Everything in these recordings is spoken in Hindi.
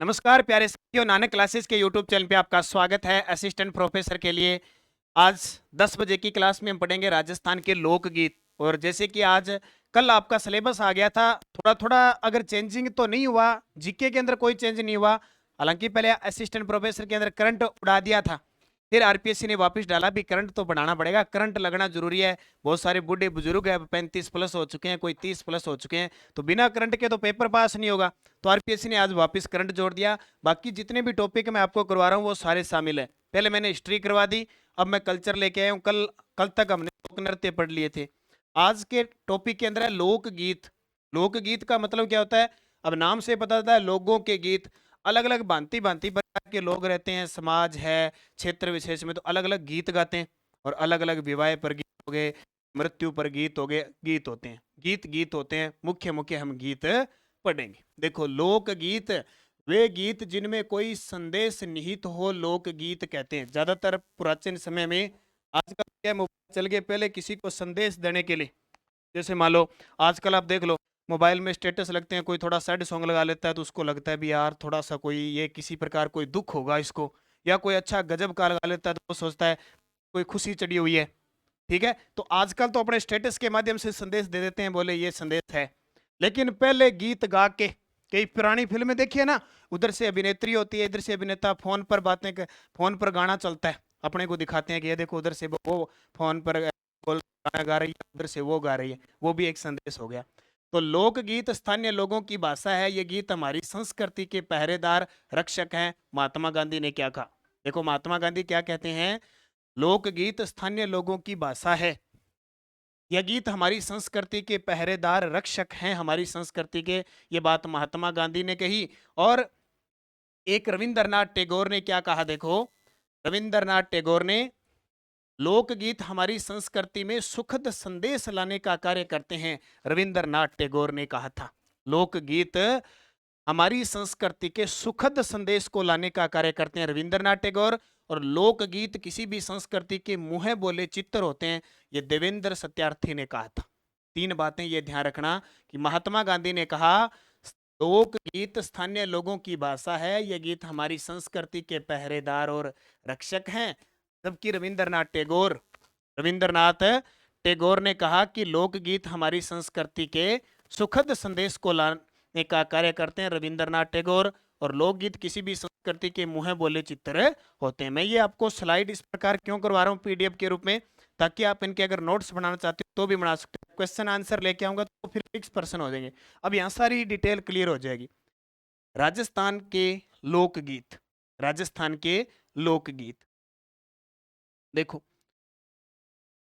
नमस्कार प्यारे साथियों, नानक क्लासेस के यूट्यूब चैनल पे आपका स्वागत है। असिस्टेंट प्रोफेसर के लिए आज 10 बजे की क्लास में हम पढ़ेंगे राजस्थान के लोकगीत। और जैसे कि आज कल आपका सिलेबस आ गया था, थोड़ा थोड़ा अगर चेंजिंग तो नहीं हुआ, जीके के अंदर कोई चेंज नहीं हुआ। हालांकि पहले असिस्टेंट प्रोफेसर के अंदर करंट उड़ा दिया था, फिर आरपीएससी ने वापस डाला भी करंट तो बढ़ाना पड़ेगा, करंट लगना जरूरी है। बहुत सारे बूढ़े बुजुर्ग है, 35+ हो चुके हैं, कोई 30+ हो चुके हैं, तो बिना करंट के तो पेपर पास नहीं होगा। तो आरपीएससी ने आज वापस करंट जोड़ दिया। बाकी जितने भी टॉपिक मैं आपको करवा रहा हूँ वो सारे शामिल है। पहले मैंने हिस्ट्री करवा दी, अब मैं कल्चर लेके आया हूँ। कल कल तक हमने लोक नृत्य पढ़ लिए थे। आज के टॉपिक के अंदर है लोकगीत। लोकगीत का मतलब क्या होता है? अब नाम से पता चलता है लोगों के गीत। अलग अलग भांति भांति प्रकार के लोग रहते हैं, समाज है, क्षेत्र विशेष में तो अलग अलग गीत गाते हैं। और अलग अलग विवाह पर गीत हो गए, मृत्यु पर गीत हो गए, गीत होते हैं, गीत गीत होते हैं। मुख्य मुख्य हम गीत पढ़ेंगे। देखो, लोकगीत वे गीत जिनमें कोई संदेश निहित हो, लोकगीत कहते हैं। ज्यादातर पुरातन समय में, आजकल क्या मोबाइल चल गए, पहले किसी को संदेश देने के लिए, जैसे मान लो आजकल आप देख लो मोबाइल में स्टेटस लगते हैं, कोई थोड़ा सैड सॉन्ग लगा लेता है तो उसको लगता है भी यार थोड़ा सा कोई ये किसी प्रकार कोई दुख होगा इसको, या कोई अच्छा गजब का लगा लेता है तो वो सोचता है कोई खुशी चढ़ी हुई है। ठीक है, तो आजकल तो अपने स्टेटस के माध्यम से संदेश दे देते हैं, बोले ये संदेश है। लेकिन पहले गीत गा के, कई पुरानी फिल्में देखिए ना, उधर से अभिनेत्री होती है, इधर से अभिनेता, फोन पर बातें फोन पर गाना चलता है, अपने को दिखाते हैं कि ये देखो उधर से वो फोन पर गाना गा रही है, उधर से वो गा रही है, वो भी एक संदेश हो गया। तो लोकगीत स्थानीय लोगों की भाषा है। ये गीत हमारी संस्कृति के पहरेदार रक्षक हैं। महात्मा गांधी ने क्या कहा? देखो महात्मा गांधी क्या कहते हैं, लोकगीत स्थानीय लोगों की भाषा है। यह गीत हमारी संस्कृति के पहरेदार रक्षक हैं, हमारी संस्कृति के। ये बात महात्मा गांधी ने कही। और एक रविंद्रनाथ टैगोर ने क्या कहा? देखो, रविंद्रनाथ टैगोर ने लोकगीत हमारी संस्कृति में सुखद संदेश लाने का कार्य करते हैं। रविंद्रनाथ टैगोर ने कहा था लोकगीत हमारी संस्कृति के सुखद संदेश को लाने का कार्य करते हैं, रविंद्रनाथ टैगोर। और लोकगीत किसी भी संस्कृति के मुंह बोले चित्र होते हैं, ये देवेंद्र सत्यार्थी ने कहा था। तीन बातें ये ध्यान रखना कि महात्मा गांधी ने कहा लोकगीत स्थानीय लोगों की भाषा है, ये गीत हमारी संस्कृति के पहरेदार और रक्षक हैं। जबकि रविंद्रनाथ टैगोर ने कहा कि लोकगीत हमारी संस्कृति के सुखद संदेश को लाने का कार्य करते हैं, रविंद्रनाथ टैगोर। और लोकगीत किसी भी संस्कृति के मुंह बोले चित्र होते हैं। मैं ये आपको स्लाइड इस प्रकार क्यों करवा रहा हूँ पीडीएफ के रूप में, ताकि आप इनके अगर नोट्स बनाना चाहते हो तो भी बना सकते हो। क्वेश्चन आंसर लेके आऊंगा तो फिर 6% हो जाएंगे। अब यहाँ सारी डिटेल क्लियर हो जाएगी। राजस्थान के लोकगीत, राजस्थान के लोकगीत देखो,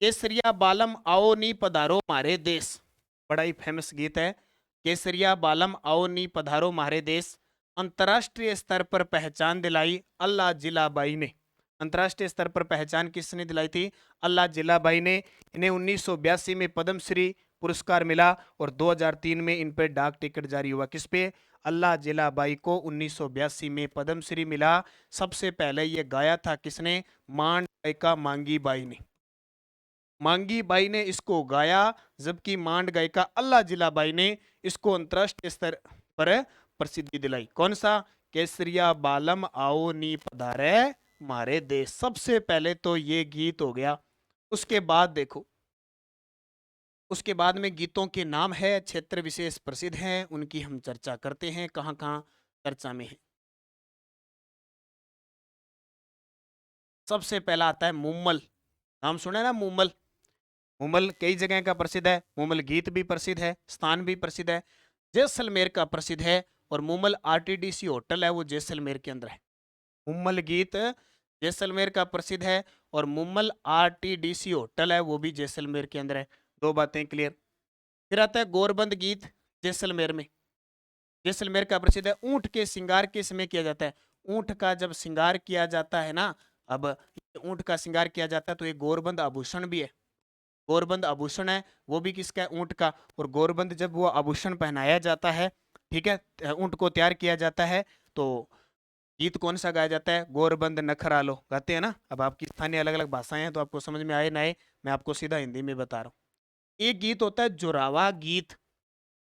केसरिया बालम आओ नी पधारो मारे देश, बड़ा ही फेमस गीत है। केसरिया बालम आओ नी पधारो मारे देश, अंतर्राष्ट्रीय स्तर पर पहचान दिलाई अल्लाह जिलाबाई ने। अंतर्राष्ट्रीय स्तर पर पहचान किसने दिलाई थी? अल्लाह जिलाबाई ने। इन्हें 1982 में पद्मश्री पुरस्कार मिला और 2003 में इन पर डाक टिकट जारी हुआ। किस पे? अल्लाह जिलाबाई को 1982 में पद्मश्री मिला। सबसे पहले ये गाया था किसने? मांड गायिका मांगी बाई ने। मांगी बाई ने इसको गाया, जबकि मांड गायिका अल्लाह जिलाबाई ने इसको अंतरराष्ट्रीय स्तर पर प्रसिद्धि दिलाई। कौन सा? केसरिया बालम आओ नी पधारे मारे देश। सबसे पहले तो ये गीत हो गया। उसके बाद देखो, उसके बाद में गीतों के नाम है, क्षेत्र विशेष प्रसिद्ध हैं, उनकी हम चर्चा करते हैं कहां कहां चर्चा में है। सबसे पहला आता है मुम्मल। नाम सुना है ना, मुम्मल? मुमल कई जगह का प्रसिद्ध है, मुमल गीत भी प्रसिद्ध है, स्थान भी प्रसिद्ध है। जैसलमेर का प्रसिद्ध है, और मुमल आरटीडीसी होटल है वो जैसलमेर के अंदर है। मुमल गीत जैसलमेर का प्रसिद्ध है, और मुमल आरटीडीसी होटल है वो भी जैसलमेर के अंदर है। दो बातें क्लियर। फिर आता है गोरबंद गीत, जैसलमेर में। जैसलमेर का प्रसिद्ध है। ऊंट के श्रृंगार के समय किया जाता है। ऊंट का जब श्रृंगार किया जाता है ना, अब ऊंट का श्रृंगार किया जाता है तो ये गोरबंद आभूषण भी है। गोरबंद आभूषण है वो भी किसका है? ऊंट का। और गोरबंद जब वो आभूषण पहनाया जाता है, ठीक है, ऊंट को तैयार किया जाता है, तो गीत कौन सा गाया जाता है? गोरबंद नखरा लो गाते हैं ना। अब आपकी स्थानीय अलग अलग भाषाएं हैं तो आपको समझ में आए ना आए, मैं आपको सीधा हिंदी में बता रहा हूँ। एक गीत होता है जोरावा गीत,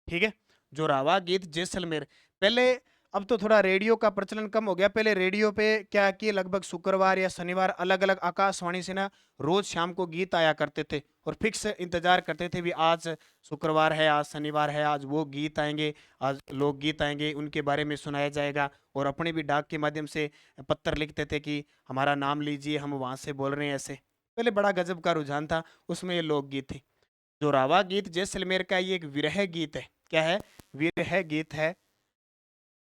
ठीक है, जोरावा गीत जैसलमेर। पहले अब तो थोड़ा रेडियो का प्रचलन कम हो गया। पहले रेडियो पे क्या कि लगभग शुक्रवार या शनिवार अलग अलग आकाशवाणी से ना रोज शाम को गीत आया करते थे और फिक्स इंतजार करते थे भी आज शुक्रवार है, आज शनिवार है, आज वो गीत आएंगे, आज लोकगीत आएंगे, उनके बारे में सुनाया जाएगा। और अपने भी डाक के माध्यम से पत्र लिखते थे कि हमारा नाम लीजिए, हम वहां से बोल रहे हैं। ऐसे पहले बड़ा गजब का रुझान था, उसमें ये लोकगीत थे। जो रावा गीत जैसलमेर का, ये एक विरह गीत है। क्या है? विरह गीत है।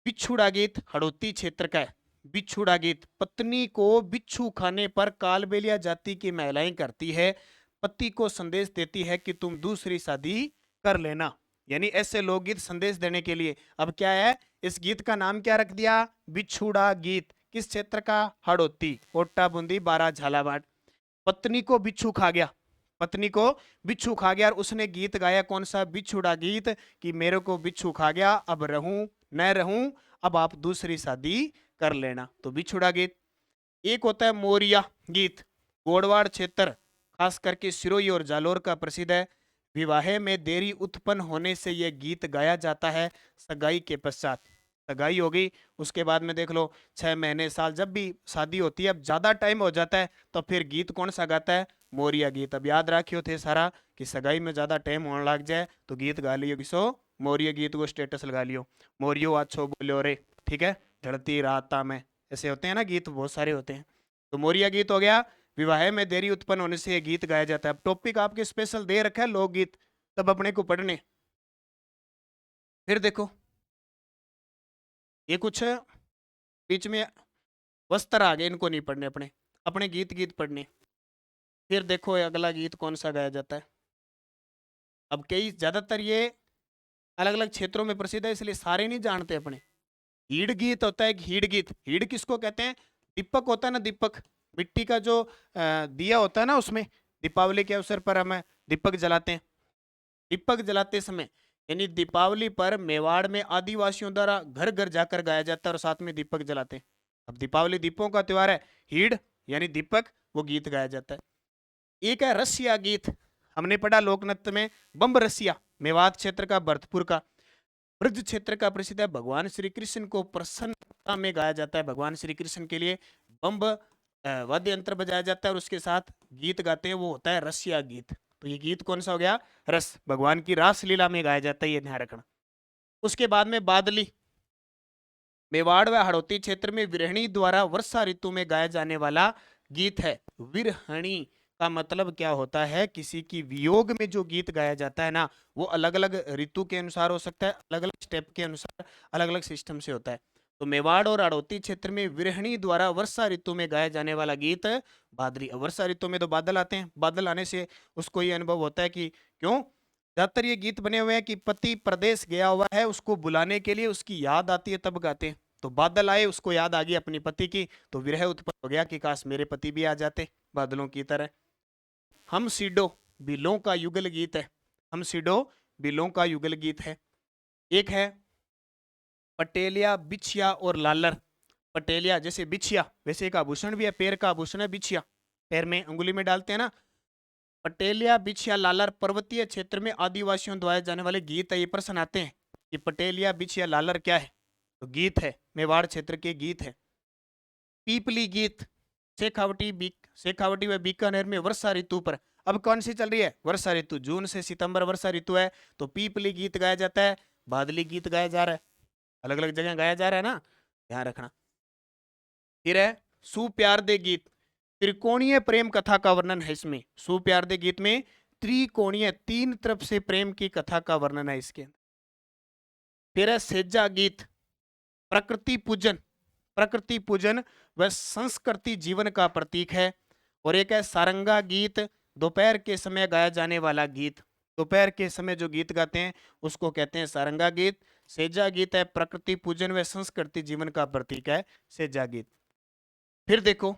बिच्छुड़ा गीत हड़ौती क्षेत्र का है। बिच्छुड़ा गीत पत्नी को बिच्छू खाने पर कालबेलिया जाति की महिलाएं करती है, पति को संदेश देती है कि तुम दूसरी शादी कर लेना। यानी ऐसे लोकगीत संदेश देने के लिए। अब क्या है, इस गीत का नाम क्या रख दिया? बिच्छुड़ा गीत। किस क्षेत्र का? हड़ौती, कोटा, बूंदी, बारा, झालावाड़। पत्नी को बिच्छू खा गया, पत्नी को बिच्छू खा गया और उसने गीत गाया। कौन सा? बिच्छुड़ा गीत, कि मेरे को बिच्छू खा गया, अब रहूं न रहूं, अब आप दूसरी शादी कर लेना। तो बिच्छुड़ा गीत। एक होता है मोरिया गीत, गोड़वाड़ क्षेत्र खास करके सिरोही और जालोर का प्रसिद्ध है। विवाह में देरी उत्पन्न होने से यह गीत गाया जाता है सगाई के पश्चात। सगाई हो गई, उसके बाद में देख लो 6 महीने, साल, जब भी शादी होती है, अब ज्यादा टाइम हो जाता है तो फिर गीत कौन सा गाता है? मोरिया गीत। अब याद रखियो थे सारा कि सगाई में ज्यादा टाइम होने लग जाए तो गीत गा लियो किसो? मोरिया गीत को स्टेटस लगा लियो, मोरियो अच्छो बोलो रे, ठीक है, झड़ती राता में, ऐसे होते हैं ना गीत, बहुत सारे होते हैं। तो मोरिया गीत हो गया। विवाह में देरी उत्पन्न होने से ये गीत गाया जाता है। अब टॉपिक आपके स्पेशल दे रखा है लोकगीत, तब अपने को पढ़ने। फिर देखो ये कुछ बीच में वस्त्र आ गए, इनको नहीं पढ़ने, अपने अपने गीत गीत पढ़ने। फिर देखो ये अगला गीत कौन सा गाया जाता है। अब कई ज्यादातर ये अलग अलग क्षेत्रों में प्रसिद्ध है, इसलिए सारे नहीं जानते अपने। हीड़ गीत होता है। हीड़ गीत, हीड़ किसको कहते हैं? दीपक होता है ना, दीपक, मिट्टी का जो दिया होता है ना, उसमें दीपावली के अवसर पर हम दीपक जलाते हैं। दीपक जलाते समय, यानी दीपावली पर मेवाड़ में आदिवासियों द्वारा घर घर जाकर गाया जाता है और साथ में दीपक जलाते हैं। अब दीपावली दीपों का त्योहार है, हीड़ यानी दीपक, वो गीत गाया जाता है। एक है रसिया गीत, हमने पढ़ा लोक नृत्य में, बम्ब रसिया, मेवात क्षेत्र का, भरतपुर का, ब्रज क्षेत्र का प्रसिद्ध है। भगवान श्री कृष्ण को प्रसन्नता में गाया जाता है। भगवान श्री कृष्ण के लिए बम्ब वाद्य यंत्र बजाया जाता है और उसके साथ गीत गाते हैं, वो होता है रसिया गीत। तो ये गीत कौन सा हो गया? रस, भगवान की रास लीला में गाया जाता है, ये ध्यान रखना। उसके बाद में बादली, मेवाड़ व हड़ौती क्षेत्र में विरहणी द्वारा वर्षा ऋतु में गाया जाने वाला गीत है। विरहणी का मतलब क्या होता है? किसी की वियोग में जो गीत गाया जाता है ना, वो अलग अलग ऋतु के अनुसार हो सकता है, अलग अलग स्टेप के अनुसार, अलग अलग सिस्टम से होता है। तो मेवाड़ और हड़ौती क्षेत्र में विरहणी द्वारा वर्षा ऋतु में गाया जाने वाला गीत बादली। वर्षा ऋतु में तो बादल आते हैं, बादल आने से उसको ये अनुभव होता है कि क्यों, ज्यादातर ये गीत बने हुए हैं कि पति प्रदेश गया हुआ है, उसको बुलाने के लिए उसकी याद आती है तब गाते हैं। तो बादल आए, उसको याद आ गई अपनी पति की, तो विरह उत्पन्न हो गया कि काश मेरे पति भी आ जाते बादलों की तरह। हम सीडो, बिलों का युगल गीत है। हम सीडो, बिलों का युगल गीत है। एक है पटेलिया, बिछिया और लालर। पटेलिया जैसे बिछिया, वैसे एक आभूषण भी है, पैर का आभूषण है बिछिया, पैर में अंगुली में डालते हैं ना। पटेलिया, बिछिया, लालर पर्वतीय क्षेत्र में आदिवासियों द्वारा जाने वाले गीत है। ये प्रश्न आते हैं कि पटेलिया, बिछिया, लालर क्या है? तो गीत है, मेवाड़ क्षेत्र के गीत है। पीपली गीत, शेखावटी व बीकानेर में वर्षा ऋतु पर। अब कौन सी चल रही है? वर्षा ऋतु, जून से सितंबर वर्षा ऋतु है, तो पीपली गीत गाया जाता है, बादली गीत गाया जा रहा है, अलग अलग जगह गाया जा रहा है ना, ध्यान रखना। फिर है सुप्यार दे गीत, त्रिकोणीय प्रेम कथा का वर्णन है इसमें। सुप्यार दे गीत में त्रिकोणीय, तीन तरफ से प्रेम की कथा का वर्णन है इसके अंदर। फिर है सेजा गीत, प्रकृति पूजन, प्रकृति पूजन व संस्कृति जीवन का प्रतीक है। और एक है सारंगा गीत, दोपहर के समय गाया जाने वाला गीत। दोपहर के समय जो गीत गाते हैं उसको कहते हैं सारंगा गीत। सेजा गीत है प्रकृति पूजन व संस्कृति जीवन का प्रतीक है, सेजा गीत। फिर देखो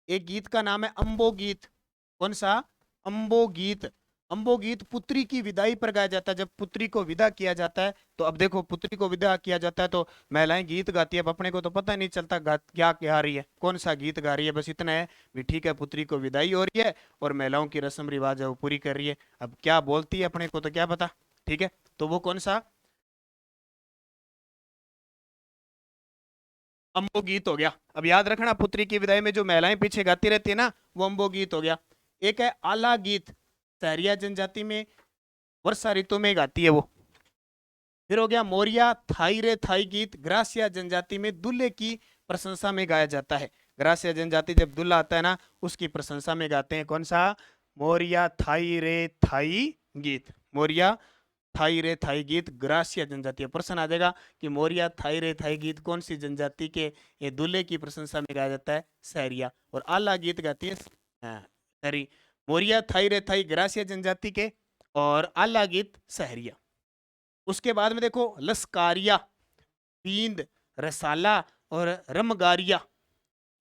एक गीत का नाम है अंबो गीत। कौन सा? अंबो गीत। अंबो गीत पुत्री की विदाई पर गाया जाता है, जब पुत्री को विदा किया जाता है। तो अब देखो पुत्री को विदा किया जाता है तो महिलाएं गीत गाती है। अब अपने को तो पता नहीं चलता क्या गा रही है, कौन सा गीत गा रही है, बस इतना है भी ठीक है पुत्री को विदाई हो रही है और महिलाओं की रस्म रिवाज है वो पूरी कर रही है। अब क्या बोलती है अपने को तो क्या पता, ठीक है। तो वो कौन सा? अम्बो गीत हो गया। अब याद रखना, पुत्री की विदाई में जो महिलाएं पीछे गाती रहती है ना, वो अम्बो गीत हो गया। एक है आला गीत, सहरिया जनजाति में वर्षा ऋतु में गाती है वो। फिर हो गया मोरिया थाई रे थाई गीत, ग्रासिया जनजाति में दूल्हे की प्रशंसा में गाया जाता है। ग्रासिया जनजाति जब दूल्हा आता है ना, उसकी प्रशंसा में गाते हैं। कौन सा? मोरिया थाई रे थाई गीत। मोरिया थाई रे थाई गीत ग्रासिया जनजाति। प्रश्न आ जाएगा कि मोरिया थाई रे थाई गीत कौन सी जनजाति के ये दूल्हे की प्रशंसा में गाया जाता है? सहरिया। और आला गीत गाती है सॉरी, मोरिया थाई रे थाई ग्रासिया जनजाति के, और आला गीत सहरिया। उसके बाद में देखो लस्कारिया, बींद, रसाला और रमगारिया।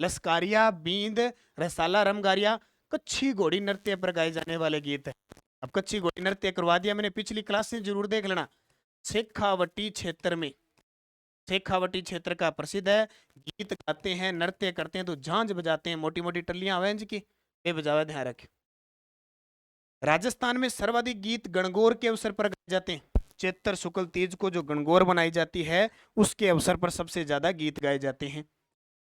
लस्कारिया, बींद, रसाला, रमगारिया कच्छी घोड़ी नृत्य पर गाए जाने वाले गीत है। अब कच्छी घोड़ी नृत्य करवा दिया मैंने, पिछली क्लास से जरूर देख लेना। शेखावटी क्षेत्र में, शेखावटी क्षेत्र का प्रसिद्ध है, गीत गाते हैं, नृत्य करते हैं, तो झांझ बजाते हैं, मोटी मोटी टल्लियां आवेंज की ये बजावे, ध्यान रखें। राजस्थान में सर्वाधिक गीत गणगौर के अवसर पर गाए जाते हैं। चैत्र शुक्ल तीज को जो गणगौर बनाई जाती है, उसके अवसर पर सबसे ज्यादा गीत गाए जाते हैं।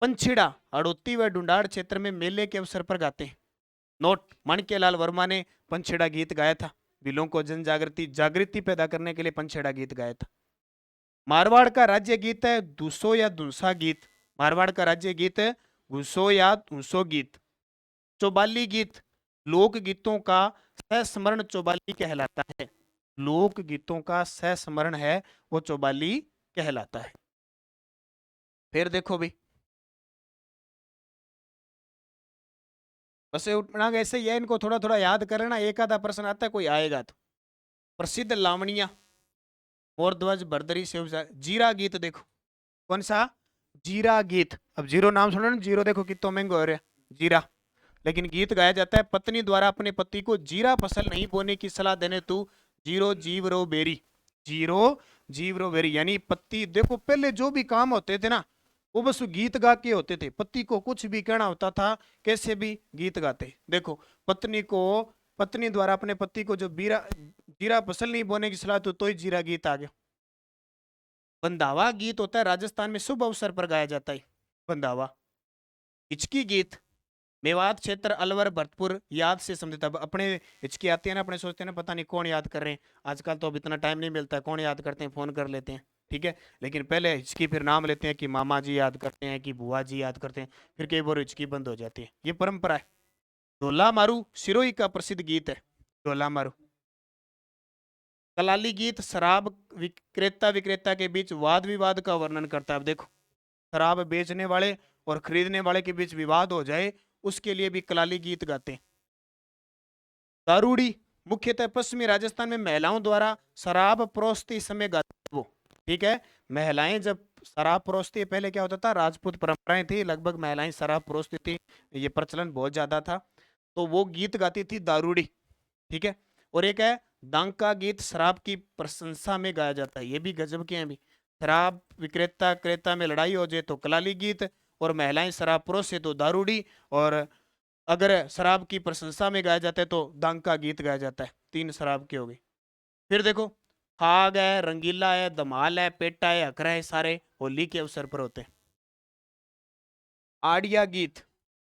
पंछिड़ा हड़ौती व डुंडाड़ क्षेत्र में मेले के अवसर पर गाते हैं। नोट, माणिक्यलाल वर्मा ने पंछिड़ा गीत गाया था। बिलों को जन जागृति पैदा करने के लिए पंछिड़ा गीत गाया था। मारवाड़ का राज्य गीत है दूसो या दूसा गीत। मारवाड़ का राज्य गीत है घुसो या दूसो गीत। चौबाली गीत लोक गीतों का सहस्मरण चौबाली कहलाता है। लोक गीतों का सहस्मरण है वो चौबाली कहलाता है। फिर देखो भी, बस उठना ऐसे ही है, इनको थोड़ा थोड़ा याद कर लेना, एक आधा प्रश्न आता है कोई आएगा तो। प्रसिद्ध लावणिया, मोर ध्वज बरदरी से जीरा गीत देखो। कौन सा? जीरा गीत। अब जीरो नाम सुनो ना, जीरो देखो कितना महंगा हो रहा है जीरा। लेकिन गीत गाया जाता है पत्नी द्वारा अपने पति को जीरा फसल नहीं बोने की सलाह देने तू जीरो जीव रो बेरी। जीरो जीव रो बेरी यानी पति, देखो पहले जो भी काम होते थे ना, वो बस गीत गा के होते थे। पति को कुछ भी कहना होता था, कैसे भी गीत गाते। देखो पत्नी को, पत्नी द्वारा अपने पति को जो जीरा फसल नहीं बोने की सलाह तो ही जीरा गीत आ गया। बंधावा गीत होता है राजस्थान में शुभ अवसर पर गाया जाता है। बंधावा। हिचकी गीत मेवात क्षेत्र अलवर भरतपुर, याद से समझे। तब अपने हिचकी आती है ना, अपने सोचते हैं ना पता नहीं कौन याद कर रहे हैं। आजकल तो अब इतना टाइम नहीं मिलता है, कौन याद करते हैं, फोन कर लेते हैं, ठीक है। लेकिन पहले हिचकी, फिर नाम लेते हैं कि मामा जी याद करते हैं, कि बुआ जी याद करते हैं, फिर कई बार हिचकी बंद हो जाती है। ये परंपरा है। ढोला मारू सिरोही का प्रसिद्ध गीत है। ढोला मारू। कलाली गीत शराब विक्रेता विक्रेता के बीच वाद विवाद का वर्णन करता है। अब देखो, शराब बेचने वाले और खरीदने वाले के बीच विवाद हो जाए, उसके लिए भी कलाली गीत गाते हैं। दारूड़ी मुख्यतः पश्चिमी राजस्थान में महिलाओं द्वारा शराब परोसते समय गाते वो, ठीक है। महिलाएं जब शराब परोसती है, पहले क्या होता था, राजपूत परंपराएं थी, लगभग महिलाएं शराब परोसती थी, ये प्रचलन बहुत ज्यादा था, तो वो गीत गाती थी दारूड़ी, ठीक है। और एक है दांका गीत, शराब की प्रशंसा में गाया जाता है। ये भी गजब के हैं भी। शराब विक्रेता क्रेता में लड़ाई हो जाए तो कलाली गीत, और महिलाएं शराब परोसे तो दारूड़ी, और अगर शराब की प्रशंसा में गाया जाता है तो दांका गीत गाया जाता है। तीन शराब के हो गए। फिर देखो फाग है, रंगीला है, धमाल है, पेटा है, अखरा है, सारे होली के अवसर पर होते हैं। आड़िया गीत।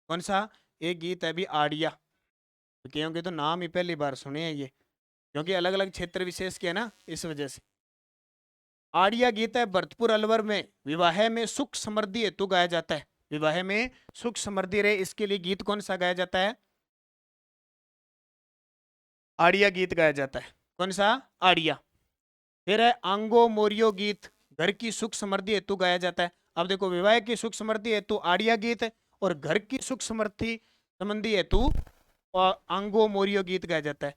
कौन सा? एक गीत है भी आड़िया, तो क्योंकि तो नाम ही पहली बार सुने हैं ये, क्योंकि अलग अलग क्षेत्र विशेष के है ना, इस वजह से। आड़िया गीत है भरतपुर अलवर में विवाह में सुख समृद्धि हेतु गाया जाता है। विवाह में सुख समृद्धि रहे, इसके लिए गीत कौन सा गाया जाता है? आड़िया गीत गाया जाता है। कौन सा? आड़िया। फिर है आंगो मोरियो गीत, घर की सुख समृद्धि हेतु गाया जाता है। अब देखो, विवाह की सुख समृद्धि हेतु आड़िया गीत, और घर की सुख समृद्धि संबंधी हेतु आंगो मोरियो गीत गाया जाता है।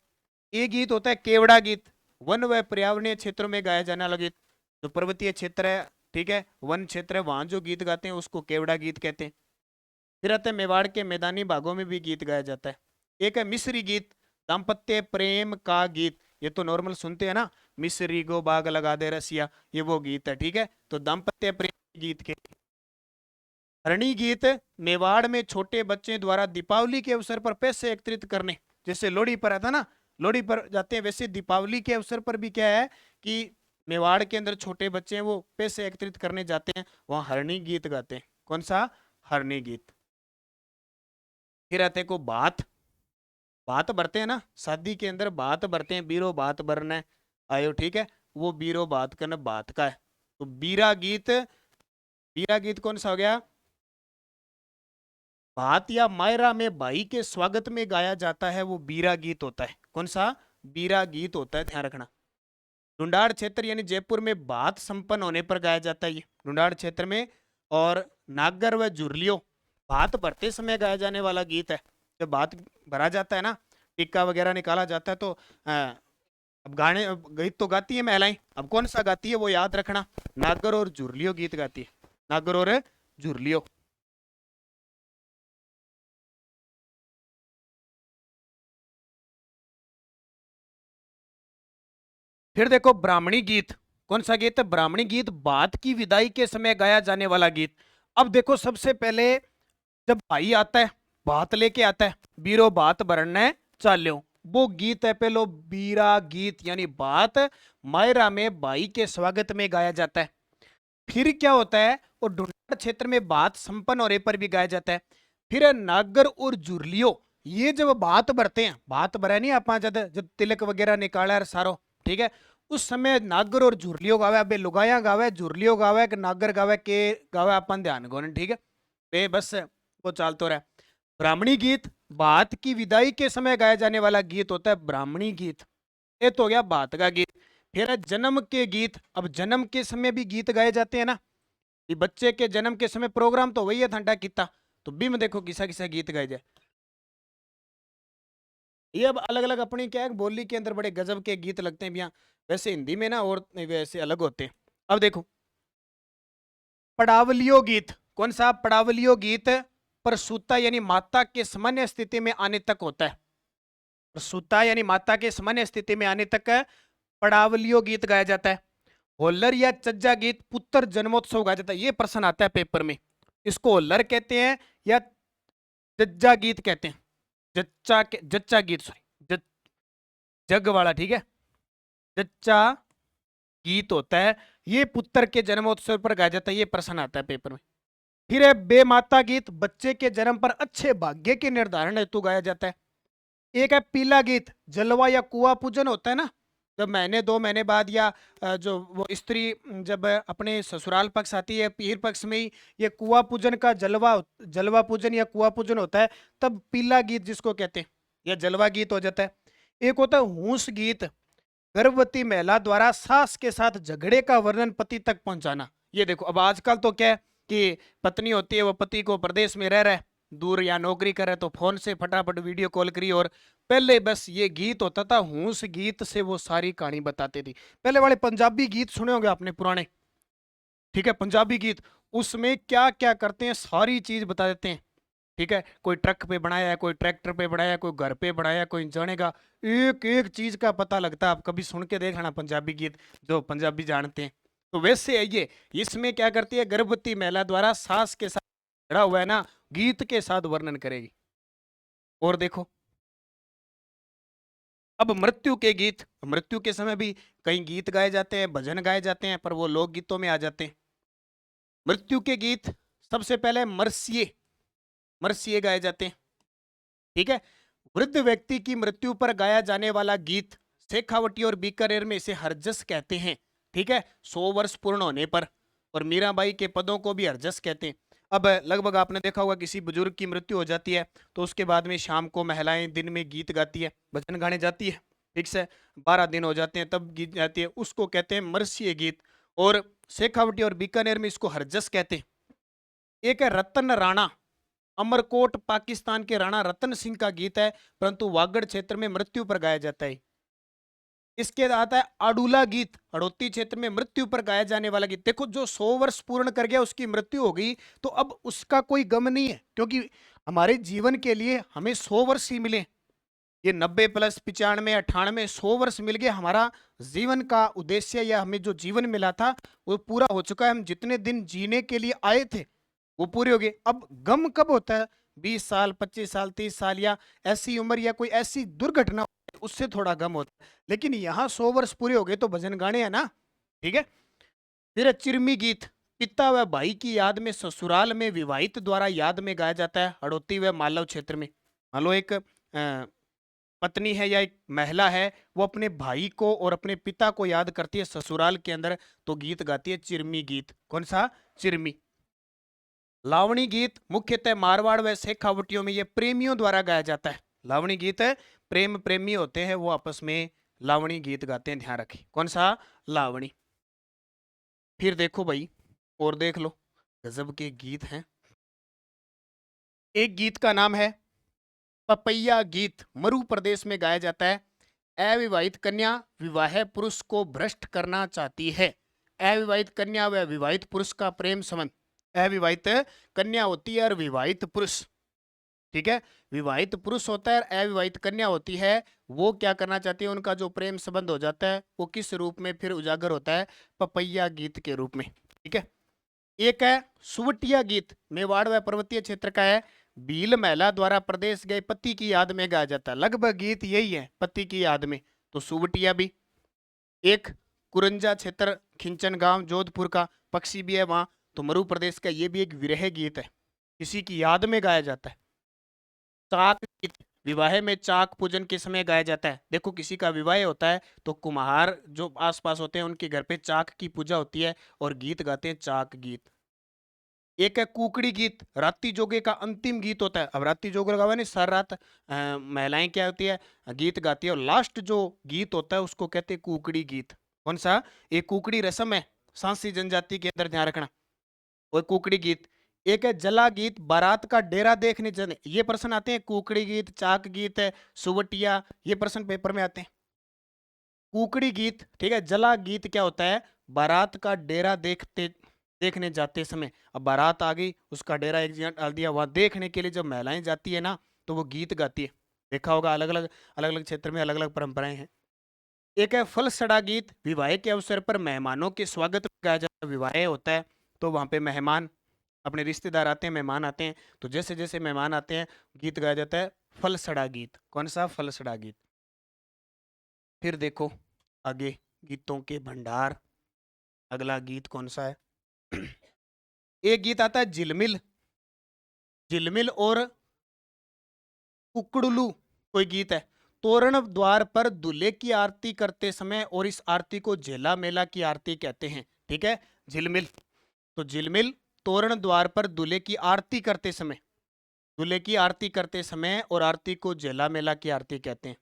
ये गीत होता है केवड़ा गीत, वन व पर्यावरणीय क्षेत्रों में गाया जाने वाला गीत। जो पर्वतीय क्षेत्र है, ठीक है, वन क्षेत्र है, वहां जो गीत गाते हैं उसको केवड़ा गीत कहते हैं। फिर आते हैं मेवाड़ के मैदानी भागों में भी गीत गाया जाता है। एक है मिस्री गीत, दाम्पत्य प्रेम का गीत। ये तो नॉर्मल सुनते हैं ना, मिस्री गो बाग लगा दे रसिया, ये वो गीत है, ठीक है। तो दाम्पत्य प्रेम गीत के। हरणी गीत मेवाड़ में छोटे बच्चे द्वारा दीपावली के अवसर पर पैसे एकत्रित करने, जैसे लोहड़ी पर आता ना, लोहड़ी पर जाते हैं। वैसे दीपावली के अवसर पर भी क्या है कि मेवाड़ के अंदर छोटे बच्चे हैं वो पैसे एकत्रित करने जाते हैं, वहां हरणी गीत गाते हैं। कौन सा? हरणी गीत। फिर आते को बात, बात भरते हैं ना, शादी के अंदर बात भरते हैं, बीरो बात भरना आयो, ठीक है, वो बीरो बात करना बात का है। तो बीरा गीत, बीरा गीत कौन सा हो गया? बात या मायरा में भाई के स्वागत में गाया जाता है, वो बीरा गीत होता है। कौन सा? बीरा गीत होता है, ध्यान रखना। ढूंढाड़ क्षेत्र यानी जयपुर में बात संपन्न होने पर गाया जाता है ये, ढूंढाड़ क्षेत्र में। और नागर व जुरलियो बात भरते समय गाया जाने वाला गीत है। जब बात भरा जाता है ना, टिक्का वगैरह निकाला जाता है, तो अब गाने, गीत तो गाती है महिलाएं, अब कौन सा गाती है वो याद रखना, नागर और जुरलियो गीत गाती है, नागर और जुरलियो। फिर देखो ब्राह्मणी गीत, कौन सा गीत है? ब्राह्मणी गीत बात की विदाई के समय गाया जाने वाला गीत। अब देखो सबसे पहले जब भाई आता है, बात लेके आता है, बीरो बात भरने चाल्यो, वो गीत है पहलो बीरा गीत, यानी बात मायरा में भाई के स्वागत में गाया जाता है। फिर क्या होता है, और ढूंढाड़ क्षेत्र में बात संपन्न होने पर भी गाया जाता है। फिर है नागर और जुरलियो, ये जब बात भरते हैं, बात भरा नहीं आप जब जब तिलक वगैरह निकाला है सारो, ठीक है, उस समय नागर और जुरलियो गावे, अबे लुगाया गावे, जुरलियो गावे कि नागर गावे के गावे अपन ध्यान गोन, ठीक है, बे बस वो चालतो रहा। ब्राह्मणी गीत बात की विदाई के समय गाया जाने वाला गीत होता है ब्राह्मणी गीत, ये तो हो गया बात का गीत। फिर है जन्म के गीत, अब जन्म के समय भी गीत गाए जाते हैं ना, ये बच्चे के जन्म के समय प्रोग्राम तो वही है ठंडा किता, तो भी में देखो किसा किसा गीत गाए जाए। ये अब अलग अलग अपनी क्या है बोली के अंदर बड़े गजब के गीत लगते हैं भैया, वैसे हिंदी में ना और वैसे अलग होते हैं। अब देखो पड़ावलियो गीत, कौन सा? पड़ावलियो गीत प्रसूता यानी माता के सामान्य स्थिति में आने तक होता है, प्रसूता यानी माता के सामान्य स्थिति में आने तक पड़ावलियो गीत गाया जाता है। होल्लर या चज्जा गीत पुत्र जन्मोत्सव गाया जाता है, ये प्रश्न आता है पेपर में, इसको होल्लर कहते हैं या जज्जा गीत कहते हैं, जच्चा के जच्चा गीत, सॉरी जग वाला, ठीक है, जच्चा गीत होता है, ये पुत्र के जन्मोत्सव पर गाया जाता है, ये प्रश्न आता है पेपर में। फिर है बेमाता गीत, बच्चे के जन्म पर अच्छे भाग्य के निर्धारण हेतु गाया जाता है। एक है पीला गीत, जलवा या कुआ पूजन होता है ना, जब महीने 2 महीने बाद या जो वो स्त्री जब अपने ससुराल पक्ष आती है, पीर पक्ष में ही ये कुआ पूजन का जलवा पूजन या कुआ पूजन होता है, तब पीला गीत जिसको कहते हैं या जलवा गीत हो जाता है। एक होता है हूस गीत, गर्भवती महिला द्वारा सास के साथ झगड़े का वर्णन पति तक पहुंचाना। ये देखो अब आजकल तो क्या है कि पत्नी होती है, वो पति को प्रदेश में रह रहा है, दूर या नौकरी करे, तो फोन से फटाफट वीडियो कॉल करी, और पहले बस ये गीत होता था, हूस गीत से वो सारी कहानी बताते थी। पहले वाले पंजाबी गीत सुने होंगे आपने पुराने, ठीक है, पंजाबी गीत, उसमें क्या क्या करते हैं सारी चीज बता देते हैं, ठीक है, कोई ट्रक पे बनाया है, कोई ट्रैक्टर पे बनाया है, कोई घर पे बनाया है, कोई जानेगा, एक एक चीज का पता लगता है। आप कभी सुन के देख लेना पंजाबी गीत, जो पंजाबी जानते हैं। तो वैसे है ये, इसमें क्या करती है, गर्भवती महिला द्वारा सास के साथ खड़ा हुआ है ना, गीत के साथ वर्णन करेगी। और देखो अब मृत्यु के गीत, मृत्यु के समय भी कई गीत गाए जाते हैं, भजन गाए जाते हैं, पर वो लोक गीतों में आ जाते हैं। मृत्यु के गीत सबसे पहले मरसिए, मरसिए गाए जाते हैं, ठीक है, वृद्ध व्यक्ति की मृत्यु पर गाया जाने वाला गीत, शेखावटी और बीकानेर में इसे हरजस कहते हैं, ठीक है, 100 वर्ष पूर्ण होने पर। और मीराबाई के पदों को भी हरजस कहते हैं। अब लगभग आपने देखा होगा किसी बुजुर्ग की मृत्यु हो जाती है, तो उसके बाद में शाम को महिलाएं दिन में गीत गाती है, भजन गाने जाती है, ठीक से 12 दिन हो जाते हैं तब गीत गाती है, उसको कहते हैं मरसिए गीत। और शेखावटी और बीकानेर में इसको हरजस कहते हैं। एक है रतन राणा, अमरकोट पाकिस्तान के राणा रतन सिंह का गीत है, परंतु वागड़ क्षेत्र में मृत्यु पर गाया जाता है। इसके आता है आडूला गीत, हड़ौती क्षेत्र में मृत्यु पर गाया जाने वाला गीत। देखो जो 100 वर्ष पूर्ण कर गया उसकी मृत्यु हो गई, तो अब उसका कोई गम नहीं है, क्योंकि हमारे जीवन के लिए हमें 100 वर्ष ही मिले, ये 90 प्लस 95 98 100 वर्ष मिल गए, हमारा जीवन का उद्देश्य या हमें जो जीवन मिला था वो पूरा हो चुका है। हम जितने दिन जीने के लिए आए थे वो पूरे हो गए। अब गम कब होता है? 20 साल 25 साल 30 साल या ऐसी उम्र या कोई ऐसी दुर्घटना, उससे थोड़ा कम होता है, लेकिन यहाँ 100 वर्ष पूरे हो गए तो भजन गाने हैं ना, ठीक है। फिर है चिरमी गीत, पिता व भाई की याद में ससुराल में विवाहित द्वारा याद में गाया जाता है हड़ौती व मालव क्षेत्र में। मान लो एक पत्नी है या एक महिला है, वो अपने भाई को और अपने पिता को याद करती है ससुराल के अंदर, तो गीत गाती है चिरमी गीत। कौन सा? चिरमी। लावणी गीत मुख्यतः मारवाड़ व शेखावटियों में ये प्रेमियों द्वारा गाया जाता है। लावणी गीत प्रेम प्रेमी होते हैं वो आपस में लावणी गीत गाते हैं, ध्यान रखें। कौन सा? लावणी। फिर देखो भाई, और देख लो, गजब के गीत हैं। एक गीत का नाम है पपैया गीत, मरु प्रदेश में गाया जाता है। अविवाहित कन्या विवाह पुरुष को भ्रष्ट करना चाहती है। अविवाहित कन्या व विवाहित पुरुष का प्रेम संबंध। अविवाहित कन्या होती है और विवाहित पुरुष, ठीक है, विवाहित पुरुष होता है और अविवाहित कन्या होती है, वो क्या करना चाहती है, उनका जो प्रेम संबंध हो जाता है वो किस रूप में फिर उजागर होता है? पपैया गीत के रूप में, ठीक है। एक है सुवटिया गीत, मेवाड़ व पर्वतीय क्षेत्र का है। भील महिला द्वारा प्रदेश गए पति की याद में गाया जाता है। लगभग गीत यही है, पति की याद में, तो सुवटिया भी। एक कुरंजा क्षेत्र, खिंचन गांव जोधपुर का पक्षी भी है वहां, तो मरु प्रदेश का ये भी एक विरह गीत है, किसी की याद में गाया जाता है। चाक गीत, विवाह में चाक पूजन के समय गाया जाता है। देखो किसी का विवाह होता है तो कुम्हार जो आसपास होते हैं उनके घर पे चाक की पूजा होती है और गीत गाते हैं चाक गीत। एक है कुकड़ी गीत, रात्रि जोगे का अंतिम गीत होता है। अब रात्रि जोग लगा हुआ है नहीं, सारी रात महिलाएं क्या होती है, गीत गाती है, और लास्ट जो गीत होता है उसको कहते हैं कुकड़ी गीत। कौन सा? एक कुकड़ी रस्म है सांसी जनजाति के अंदर, ध्यान रखना। और कुकड़ी गीत। एक है जला गीत, बारात का डेरा देखने जाने। ये प्रश्न आते हैं, कुकड़ी गीत, चाक गीत है, सुवटिया, ये प्रश्न पेपर में आते हैं। कुकड़ी गीत, ठीक है। जला गीत क्या होता है? बारात का डेरा देखने जाते समय, अब बारात आ गई, उसका डेरा एक जगह डाल दिया, वहां देखने के लिए जब महिलाएं जाती है ना, तो वो गीत गाती है। देखा होगा, अलग अलग क्षेत्र में अलग अलग परंपराएं हैं। एक है फलसड़ा गीत, विवाह के अवसर पर मेहमानों के स्वागत में गाया जाता है। विवाह होता है तो वहां पे मेहमान, अपने रिश्तेदार आते हैं, मेहमान आते हैं, तो जैसे जैसे मेहमान आते हैं गीत गाया जाता है फलसड़ा गीत। कौन सा? फलसड़ा गीत। फिर देखो आगे, गीतों के भंडार। अगला गीत कौन सा है? एक गीत आता है झिलमिल। झिलमिल और कुकड़ुलू कोई गीत है। तोरण द्वार पर दूल्हे की आरती करते समय, और इस आरती को झेला मेला की आरती कहते हैं, ठीक है। झिलमिल, तो झिलमिल तोरण द्वार पर दूल्हे की आरती करते समय, दूल्हे की आरती करते समय, और आरती को झेला मेला की आरती कहते हैं।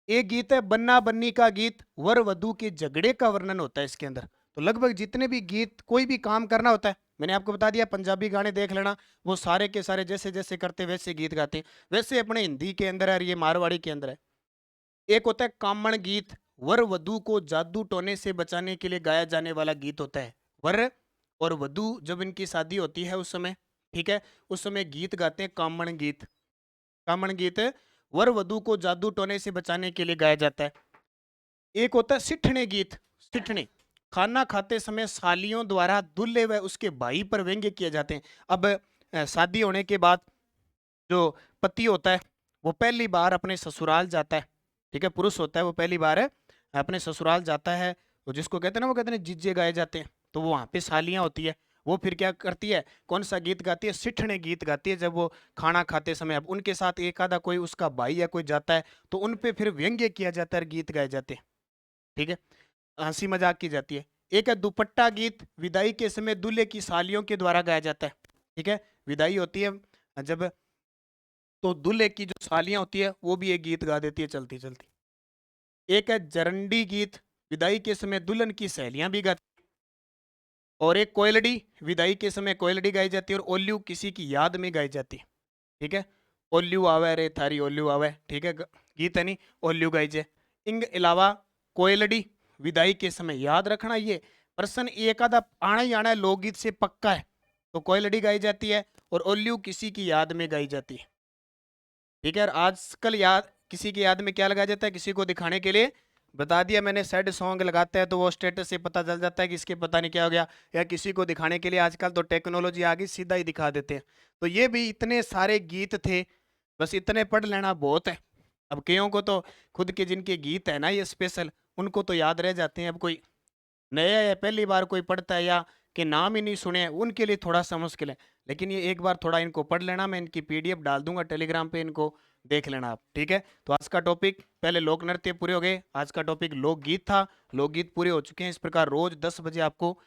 एक गीत है बन्ना बन्नी का गीत, वर वधू के झगड़े का वर्णन होता है इसके अंदर। तो लगभग जितने भी गीत, कोई भी काम करना होता है, मैंने आपको बता दिया, पंजाबी गाने देख लेना, वो सारे के सारे जैसे जैसे करते वैसे गीत गाते हैं। वैसे अपने हिंदी के अंदर है और ये मारवाड़ी के अंदर है। एक होता है कामण गीत, वर वधू को जादू टोने से बचाने के लिए गाया जाने वाला गीत होता है। वर और वधू जब इनकी शादी होती है उस समय, ठीक है, उस समय गीत गाते हैं कामण गीत। कामण गीत वर वधू को जादू टोने से बचाने के लिए गाया जाता है। एक होता है सिठने गीत। सिठने, खाना खाते समय सालियों द्वारा दूल्हे व उसके भाई पर व्यंग्य किए जाते हैं। अब शादी होने के बाद जो पति होता है वो पहली बार अपने ससुराल जाता है, ठीक है, पुरुष होता है वो पहली बार अपने ससुराल जाता है, तो जिसको कहते हैं ना, वो कहते हैं जिज्जे गाए जाते हैं, तो वो वहाँ पे सालियाँ होती है, वो फिर क्या करती है, कौन सा गीत गाती है? सिठने गीत गाती है। जब वो खाना खाते समय, अब उनके साथ एक आधा कोई उसका भाई या कोई जाता है तो उन पे फिर व्यंग्य किया जाता है, गीत गाए जाते हैं, ठीक है, हंसी मजाक की जाती है। एक है दुपट्टा गीत, विदाई के समय दूल्हे की सालियों के द्वारा गाया जाता है, ठीक है, विदाई होती है जब, तो दूल्हे की जो सालियां होती है वो भी एक गीत गा देती है चलती चलती। एक है जरंडी गीत, विदाई के समय दुल्हन की सहेलियां भी गाती। और एक कोयलड़ी, विदाई के समय कोयलड़ी गाई जाती है, और ओल्यू किसी की याद में गाई जाती है, ठीक है, ओल्यू आवे रे थारी ओल्यू आवे, ठीक है, गीत है नहीं, ओल्यू गाई जाए। इन अलावा कोयलड़ी विदाई के समय, याद रखना ये प्रश्न एक आधा आना ही आना है, लोकगीत से पक्का है, तो कोयलड़ी गाई जाती है और ओल्यू किसी की याद में गाई जाती है, ठीक है। और आजकल याद, किसी की याद में क्या लगाया जाता है? किसी को दिखाने के लिए, बता दिया मैंने, सैड सॉन्ग लगाते हैं तो वो स्टेटस से पता चल जाता है कि इसके पता नहीं क्या हो गया, या किसी को दिखाने के लिए आजकल तो टेक्नोलॉजी आ गई, सीधा ही दिखा देते हैं। तो ये भी इतने सारे गीत थे, बस इतने पढ़ लेना बहुत है। अब कईयों को तो खुद के जिनके गीत है ना ये स्पेशल, उनको तो याद रह जाते हैं। अब कोई नया या पहली बार कोई पढ़ता है या के नाम ही नहीं सुने हैं, उनके लिए थोड़ा सा मुश्किल है। लेकिन ये एक बार थोड़ा इनको पढ़ लेना, मैं इनकी पीडीएफ डाल दूंगा टेलीग्राम पे, इनको देख लेना आप, ठीक है। तो आज का टॉपिक पहले लोक नृत्य पूरे हो गए, आज का टॉपिक लोकगीत था, लोकगीत पूरे हो चुके हैं। इस प्रकार रोज 10 बजे आपको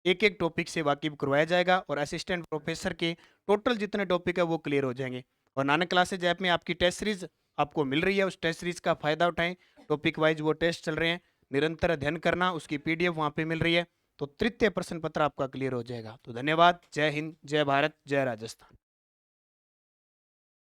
एक एक टॉपिक से वाकिफ करवाया जाएगा और असिस्टेंट प्रोफेसर के टोटल जितने टॉपिक है वो क्लियर हो जाएंगे। और नानक क्लासेज ऐप में आपकी टेस्ट सीरीज आपको मिल रही है, उस टेस्ट सीरीज का फायदा उठाएं। टॉपिक वाइज वो टेस्ट चल रहे हैं, निरंतर अध्ययन करना, उसकी पीडीएफ वहाँ पे मिल रही है। तो तृतीय प्रश्न पत्र आपका क्लियर हो जाएगा। तो धन्यवाद। जय हिंद, जय भारत, जय राजस्थान।